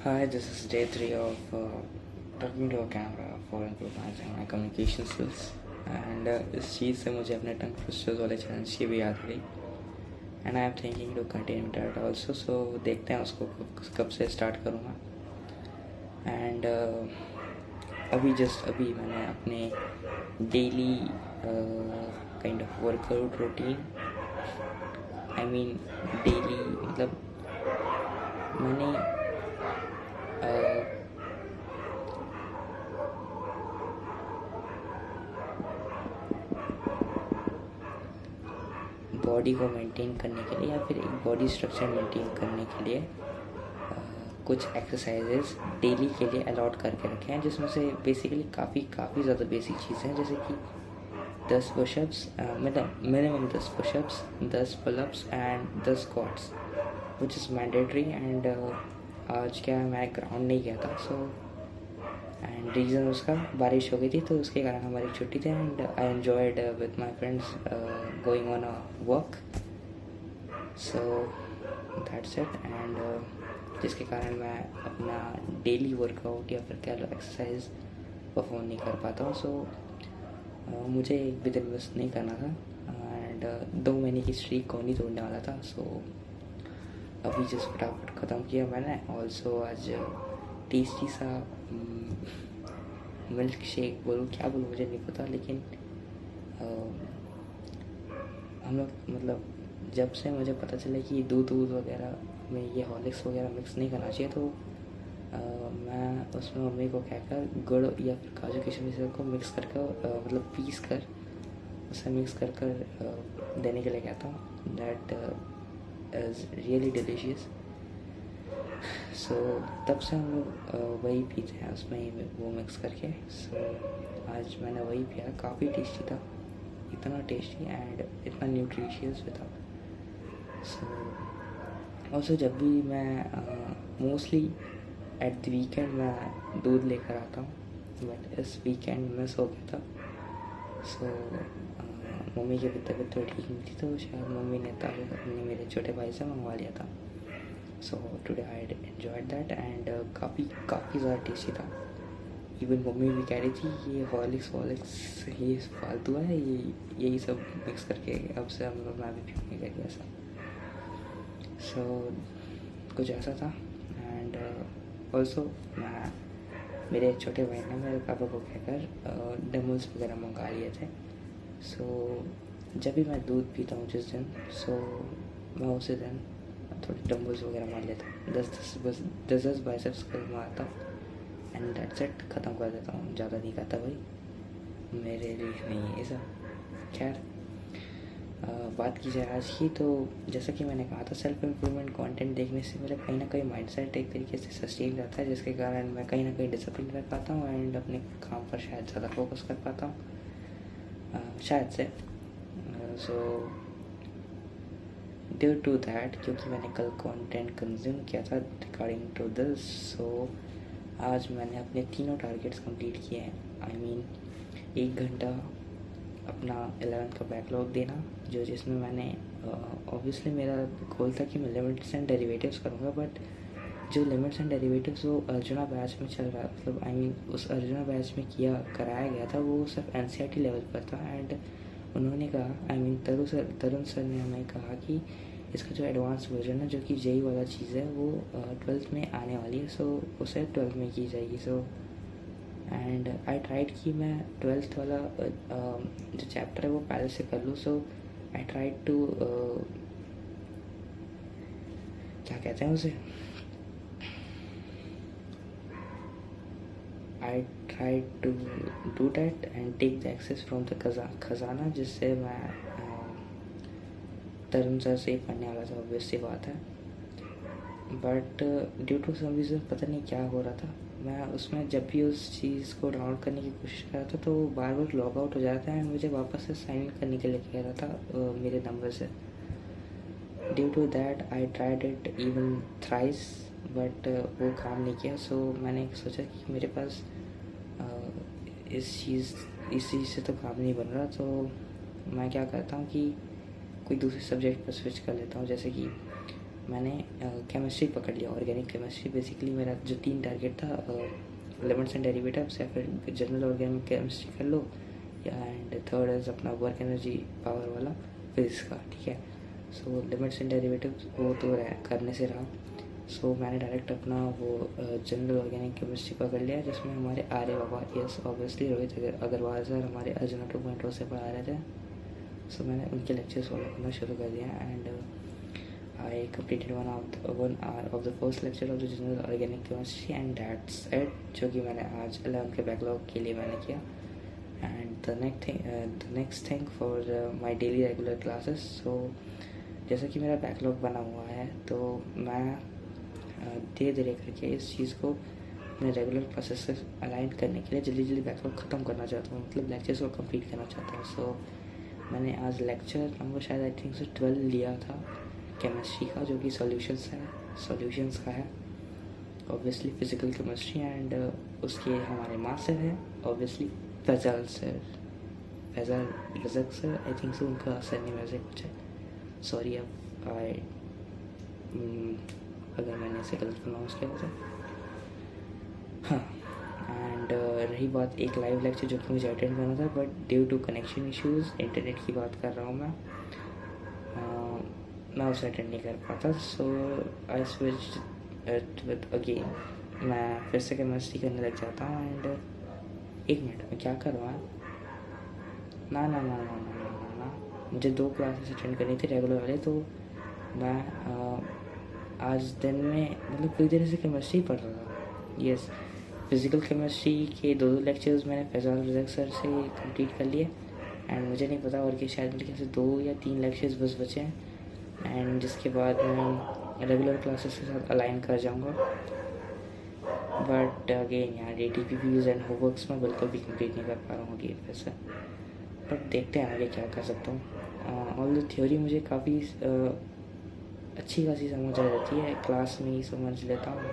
Hi, this is day 3 of talking to a camera for improving my communication skills. And इस चीज़ से मुझे अपने टंग twisters वाले challenge की भी याद आ गई. And I am thinking to continue that also. So देखते हैं उसको कब से स्टार्ट करूँगा. एंड अभी मैंने अपने daily kind of workout routine, I mean daily मतलब मैंने बॉडी को मेंटेन करने के लिए या फिर एक बॉडी स्ट्रक्चर मेंटेन करने के लिए कुछ एक्सरसाइजेस डेली के लिए अलॉट करके रखे हैं, जिसमें से बेसिकली काफ़ी ज़्यादा बेसिक चीज़ें हैं, जैसे कि 10 पुशअप्स, मतलब minimum 10 pushups, 10 pullups and 10 squats, which is mandatory. And आज क्या मैं ग्राउंड नहीं गया था, सो एंड रीज़न उसका बारिश हो गई थी, तो उसके कारण हमारी छुट्टी थी. And I enjoyed with my friends going on a walk. So that's it. And जिसके कारण मैं अपना डेली वर्कआउट या फिर कह लो एक्सरसाइज परफॉर्म नहीं कर पाता हूँ. सो मुझे एक भी दिन मिस नहीं करना था. एंड 2 महीने की स्ट्रीक को नहीं तोड़ने वाला था. सो अभी जिस फटाफट ख़त्म किया मैंने. ऑल्सो आज टेस्टी सा मिल्क शेक बोलूँ क्या बोलूँ मुझे नहीं पता, लेकिन हम लोग मतलब जब से मुझे पता चला कि दूध वगैरह में ये हॉर्लिक्स वगैरह मिक्स नहीं करना चाहिए, तो मैं उसमें मम्मी को कहकर गुड़ या फिर काजू किशमिश को मिक्स करके मतलब पीस कर उसे मिक्स कर देने के लिए कहता हूँ. That is really delicious. So तब से हम लोग वही पीते हैं, उसमें ही वो मिक्स करके. सो आज मैंने वही पिया. काफ़ी टेस्टी था, इतना टेस्टी एंड इतना न्यूट्रिशियस भी था. सो ऑल्सो जब भी मैं मोस्टली एट द वीकेंड मैं दूध लेकर आता हूँ, बट इस वीकेंड मिस हो गया था. सो मम्मी की भी तबीयत थोड़ी ठीक नहीं थी, तो शायद मम्मी ने अपने मेरे छोटे भाई से मंगवा लिया था. So today I enjoyed that and काफ़ी ज़्यादा टेस्टी था. इवन मम्मी भी कह रही थी ये हॉर्लिक्स ये फालतू है, ये यही सब मिक्स करके अब से हम लोग मैं भी पीने लगे ऐसा. सो कुछ ऐसा था. एंड ऑल्सो मैं मेरे छोटे भाई ने मेरे पापा को कहकर डम्बल्स वगैरह मंगा लिए थे. सो जब भी मैं दूध पीता हूँ जिस दिन, सो मैं उसी दिन थोड़े डम्बल्स वगैरह मार लेता हूँ. 10 बाइसेप्स कर मारता हूँ एंड दैट्स इट. ख़त्म कर देता हूँ. ज़्यादा नहीं करता भाई, मेरे लिए नहीं है ऐसा. खैर बात की जाए आज की, तो जैसा कि मैंने कहा था, सेल्फ इम्प्रूवमेंट कंटेंट देखने से मेरा कहीं ना कहीं माइंडसेट एक तरीके से सस्टेन रहता है, जिसके कारण मैं कहीं ना कहीं डिसिप्लिन रह पाता हूँ एंड अपने काम पर शायद ज़्यादा फोकस कर पाता हूँ शायद से. सो ड्यू टू दैट, क्योंकि मैंने कल कंटेंट कंज्यूम किया था रिगार्डिंग टू दिस, सो आज मैंने अपने तीनों टारगेट्स कंप्लीट किए हैं. आई मीन 1 घंटा अपना 11th का बैकलॉग देना, जिसमें मैंने ऑब्वियसली मेरा गोल था कि मैं लिमिट्स एंड डेरिवेटिव्स करूँगा, बट जो लिमिट्स एंड डेरिवेटिव्स वो अर्जुना बैच में चल रहा, मतलब आई मीन उस अर्जुना बैच में कराया गया था, वो सिर्फ NCERT लेवल पर था. एंड उन्होंने कहा, आई मीन तरुण सर ने हमें कहा कि इसका जो एडवांस वर्जन है, जो कि जेई वाला चीज़ है, वो 12th में आने वाली है. सो उसे 12th में की जाएगी. सो एंड आई ट्राइड कि मैं 12th वाला जो चैप्टर है वो पहले से कर लूँ. सो आई ट्राइड टू क्या कहते हैं उसे, I tried to do that and take the access from the खजाना, जिससे मैं तरुण सर से ही पढ़ने वाला था. ऑब्वियस सी बात है, but due to some reason पता नहीं क्या हो रहा था, मैं उसमें जब भी उस चीज़ को डाउनलोड करने की कोशिश कर रहा था तो वो बार बार लॉग आउट हो जाता है. मुझे वापस से साइन इन करने के लिए कह रहा था मेरे नंबर से. Due to that I tried it even thrice, but वो काम नहीं किया. सो मैंने सोचा कि मेरे पास इस चीज़ से तो काम नहीं बन रहा, तो मैं क्या करता हूँ कि कोई दूसरे सब्जेक्ट पर स्विच कर लेता हूँ. जैसे कि मैंने केमिस्ट्री पकड़ लिया, ऑर्गेनिक केमिस्ट्री। बेसिकली मेरा जो 3 टारगेट था, लिमिट्स एंड डेरिवेटिव्स या फिर जनरल ऑर्गेनिक केमिस्ट्री कर लो, या एंड थर्ड इज़ अपना वर्क एनर्जी पावर वाला फिजिक्स का, ठीक है। सो लिमिट्स एंड डेरिवेटिव्स वो तो करने से रहा। सो मैंने डायरेक्ट अपना वो जनरल ऑर्गेनिक केमिस्ट्री पकड़ लिया, जिसमें हमारे Arya Baba, yes obviously Rohit Agarwal sir हमारे अर्जुना 2.0 से पढ़ा रहे थे। सो मैंने उनके लेक्चर्स फॉलो करना शुरू कर दिया and I completed one hour of the first lecture of the general organic chemistry and that's it, जो कि मैंने आज 11 के बैकलॉग के लिए मैंने किया। And the next thing for my daily regular classes, so जैसा कि मेरा बैकलॉग बना हुआ है तो मैं धीरे धीरे करके इस चीज़ को अपने रेगुलर क्लासेस से अलाइन करने के लिए जल्दी जल्दी बैकलॉग ख़त्म करना चाहता हूँ, मतलब लेक्चर्स को कंप्लीट करना चाहता हूँ। सो मैंने आज लेक्चर नंबर शायद आई थिंक 12 लिया था केमिस्ट्री का, जो कि सॉल्यूशंस का है, ऑब्वियसली फिजिकल केमिस्ट्री। एंड उसके हमारे मास्टर हैं obviously Faizal Razak sir, I think so उनका सरनेम ऐसे कुछ है, सॉरी अब अगर मैंने इसे गलत प्रोनाउंस किया तो। हाँ, एंड रही बात एक लाइव लेक्चर जो कि मुझे अटेंड करना था, but due to connection issues, internet की बात कर रहा हूँ मैं उसे अटेंड नहीं कर पाता। सो आई स्विच विद अगेन, मैं फिर से केमिस्ट्री करने लग जाता हूँ। एंड 1 मिनट में क्या कर रहा हूँ, ना ना ना ना ना ना ना मुझे 2 क्लासेस अटेंड करनी थी रेगुलर वाले, तो मैं आज दिन में मतलब पूरी तरह से केमिस्ट्री पढ़ रहा था। यस, फिज़िकल केमिस्ट्री के 2 लेक्चर्स मैंने फैज़ल रज़क सर से कंप्लीट कर लिए एंड मुझे नहीं पता और कि शायद मेरे ख्याल से 2 या 3 लेक्चर्स बस बचे हैं, एंड जिसके बाद मैं रेगुलर क्लासेस के साथ अलाइन कर जाऊंगा। बट अगेन यहाँ DTPPs एंड होमवर्क्स में बिल्कुल भी कंप्लीट नहीं कर पा रहा हूँ अगेन फिर से, बट देखते हैं आगे क्या कर सकता हूँ। ऑल द थ्योरी मुझे काफ़ी अच्छी खासी समझ आ जाती है, क्लास में ही समझ लेता हूँ,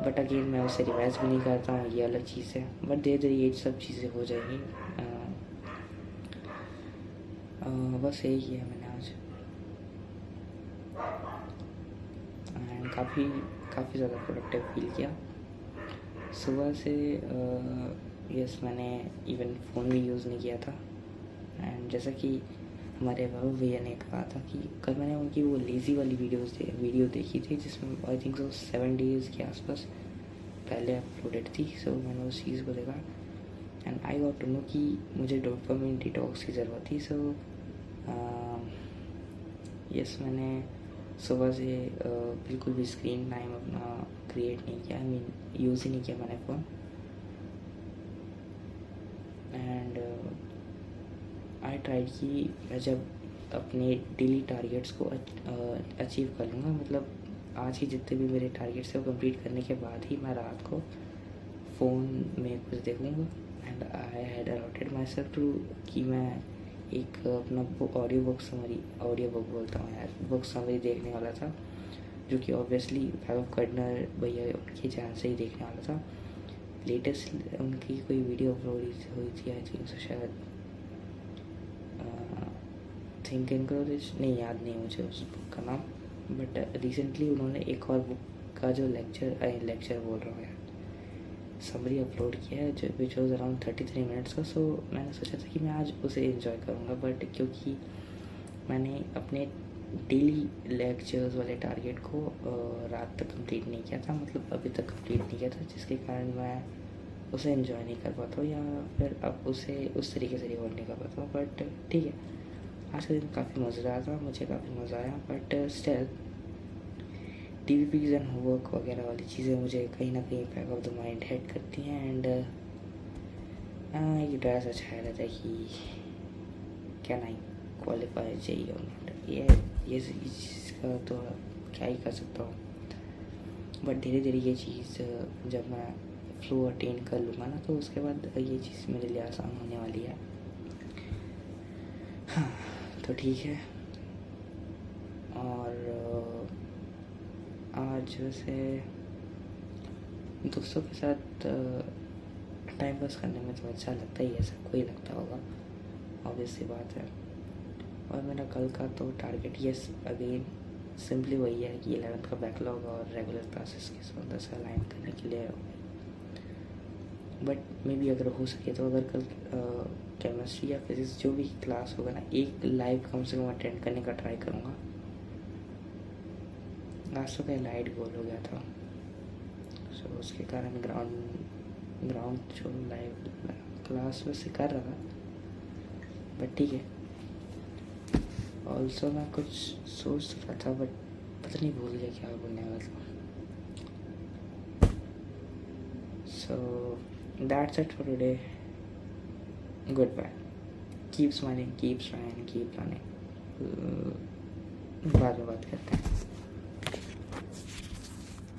बट अगेन मैं उसे रिवाइज भी नहीं करता हूँ, ये अलग चीज़ है। बट धीरे धीरे ये सब चीज़ें हो जाएंगी। बस यही किया मैंने आज, एंड काफ़ी ज़्यादा प्रोडक्टिव फील किया सुबह से। यस, मैंने इवन फ़ोन भी यूज़ नहीं किया था। एंड जैसा कि हमारे बाबू भैया ने कहा था कि कल मैंने उनकी वो लेज़ी वाली वीडियो देखी थी, जिसमें आई थिंक सो 7 डेज़ के आसपास पहले अपलोडेड थी। सो मैंने उस चीज़ को देखा and I got to know कि मुझे डोपामाइन डिटॉक्स की ज़रूरत थी। सो यस, मैंने सुबह से बिल्कुल भी स्क्रीन टाइम अपना क्रिएट नहीं किया, आई मीन यूज़ ही नहीं किया मैंने फ़ोन। एंड आई ट्राइड कि मैं जब अपने डेली टारगेट्स को अचीव कर लूँगा, मतलब आज ही जितने भी मेरे टारगेट्स हैं वो कंप्लीट करने के बाद ही मैं रात को फ़ोन में कुछ देखूँगा। And I had allotted myself to कि मैं एक अपना ऑडियो बुक बोलता हूँ यार, बुक समरी देखने वाला था, जो कि ऑब्वियसली वैभव कड़नर भैया उनके चैनल से ही देखने वाला था। लेटेस्ट उनकी कोई वीडियो अपलोड हुई थी आई थिंक सो, शायद थिंक एनकरेज, नहीं याद नहीं मुझे उस बुक का नाम, बट रिसेंटली उन्होंने एक और बुक का जो लेक्चर बोल रहा हूँ यार, समरी अपलोड किया है, जो विच वॉज अराउंड 33 मिनट्स का। सो मैंने सोचा था कि मैं आज उसे एंजॉय करूँगा, बट क्योंकि मैंने अपने डेली लेक्चर्स वाले टारगेट को रात तक कंप्लीट नहीं किया था, मतलब अभी तक कंप्लीट नहीं किया था, जिसके कारण मैं उसे एंजॉय नहीं कर पाता हूँ, या फिर अब उसे उस तरीके से रिकॉर्ड नहीं कर पाता हूँ। बट ठीक है, आज का दिन काफ़ी मज़ेदार था, मुझे काफ़ी मज़ा आया, but still DPPs and homework वगैरह वाली चीज़ें मुझे कहीं ना कहीं back of the mind head करती हैं। एंड ये डर सा छाया रहता है कि क्या नहीं क्वालिफाई चाहिए और नॉट, ये चीज़ का तो क्या ही कर सकता हूँ। बट धीरे धीरे ये चीज़ जब मैं फ्लो अटेन कर लूँगा ना, तो उसके बाद ये चीज़ मेरे लिए आसान होने वाली है। हाँ, तो ठीक है। और आज वैसे दोस्तों के साथ टाइम पास करने में तो अच्छा लगता ही है, सबको ही लगता होगा, ऑब्वियस सी बात है। और मेरा कल का तो टारगेट, यस अगेन सिंपली वही है कि 11th का बैकलॉग और रेगुलर क्लासेस के साथ से अलाइन करने के लिए। बट मे बी अगर हो सके तो अगर कल केमिस्ट्री या फिजिक्स जो भी क्लास होगा ना, एक लाइव कम से कम अटेंड करने का ट्राई करूँगा। आज तो क्या लाइट गोल हो गया था, सो उसके कारण ग्राउंड जो लाइव क्लास में से कर रहा था, बट ठीक है। ऑल्सो मैं कुछ सोच रहा था बट पता नहीं भूल गया क्या बोलने वाला था। So that's it for today, goodbye, keep smiling, keep smiling, keep running. बाद में बात करते हैं।